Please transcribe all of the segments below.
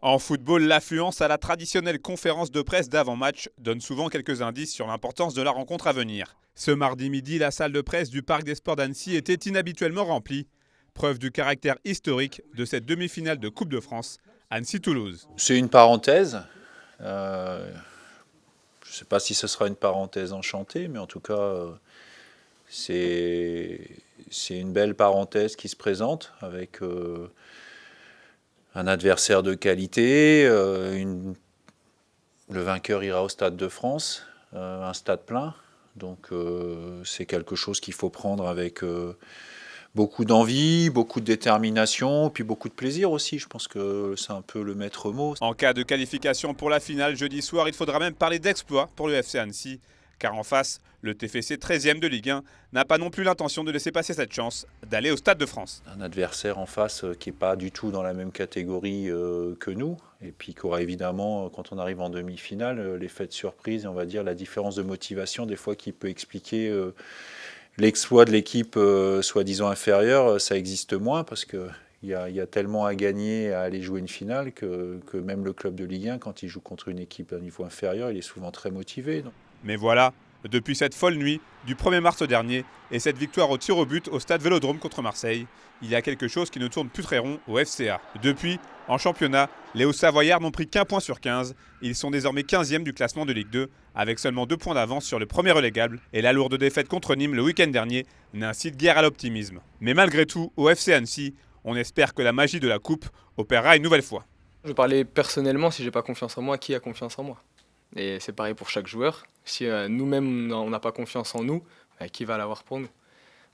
En football, l'affluence à la traditionnelle conférence de presse d'avant-match donne souvent quelques indices sur l'importance de la rencontre à venir. Ce mardi midi, la salle de presse du Parc des Sports d'Annecy était inhabituellement remplie, preuve du caractère historique de cette demi-finale de Coupe de France, Annecy-Toulouse. C'est une parenthèse. Je ne sais pas si ce sera une parenthèse enchantée, mais en tout cas, c'est une belle parenthèse qui se présente avec un adversaire de qualité. Le vainqueur ira au Stade de France, un stade plein. Donc c'est quelque chose qu'il faut prendre avec beaucoup d'envie, beaucoup de détermination, puis beaucoup de plaisir aussi. Je pense que c'est un peu le maître mot. En cas de qualification pour la finale jeudi soir, il faudra même parler d'exploit pour le FC Annecy. Car en face, le TFC 13e de Ligue 1 n'a pas non plus l'intention de laisser passer cette chance d'aller au Stade de France. Un adversaire en face qui n'est pas du tout dans la même catégorie que nous, et puis qui aura évidemment, quand on arrive en demi-finale, l'effet de surprise et on va dire la différence de motivation des fois qui peut expliquer l'exploit de l'équipe soi-disant inférieure. Ça existe moins parce que il y a tellement à gagner à aller jouer une finale que même le club de Ligue 1, quand il joue contre une équipe à un niveau inférieur, il est souvent très motivé. Mais voilà, depuis cette folle nuit du 1er mars dernier et cette victoire au tir au but au stade Vélodrome contre Marseille, il y a quelque chose qui ne tourne plus très rond au FCA. Depuis, en championnat, les Hauts-Savoyards n'ont pris qu'un point sur 15. Ils sont désormais 15e du classement de Ligue 2, avec seulement 2 points d'avance sur le premier relégable. Et la lourde défaite contre Nîmes le week-end dernier n'incite guère à l'optimisme. Mais malgré tout, au FC Annecy, on espère que la magie de la coupe opérera une nouvelle fois. Je parlais personnellement, si j'ai pas confiance en moi, qui a confiance en moi? Et c'est pareil pour chaque joueur. Si nous-mêmes, on n'a pas confiance en nous, qui va l'avoir pour nous?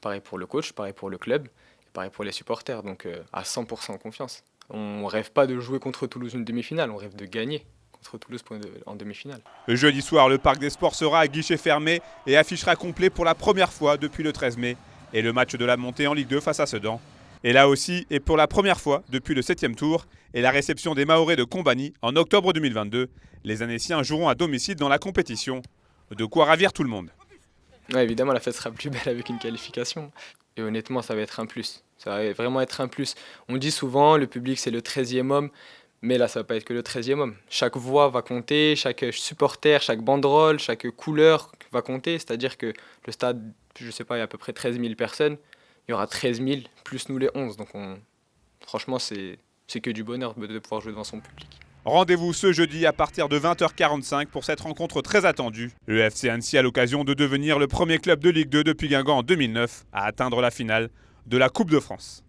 Pareil pour le coach, pareil pour le club, et pareil pour les supporters. Donc à 100% confiance. On ne rêve pas de jouer contre Toulouse une demi-finale, on rêve de gagner contre Toulouse en demi-finale. Le jeudi soir, le Parc des Sports sera à guichet fermé et affichera complet pour la première fois depuis le 13 mai. Et le match de la montée en Ligue 2 face à Sedan. Et là aussi, et pour la première fois depuis le 7e tour, et la réception des Mahorais de Combani en octobre 2022, les Annéciens joueront à domicile dans la compétition. De quoi ravir tout le monde. Ouais, évidemment, la fête sera plus belle avec une qualification. Et honnêtement, ça va être un plus. Ça va vraiment être un plus. On dit souvent, le public, c'est le 13e homme. Mais là, ça ne va pas être que le 13e homme. Chaque voix va compter, chaque supporter, chaque banderole, chaque couleur va compter. C'est-à-dire que le stade, je ne sais pas, il y a à peu près 13 000 personnes. Il y aura 13 000 plus nous les 11. Donc franchement, c'est que du bonheur de pouvoir jouer devant son public. Rendez-vous ce jeudi à partir de 20h45 pour cette rencontre très attendue. Le FC Annecy a l'occasion de devenir le premier club de Ligue 2 depuis Guingamp en 2009 à atteindre la finale de la Coupe de France.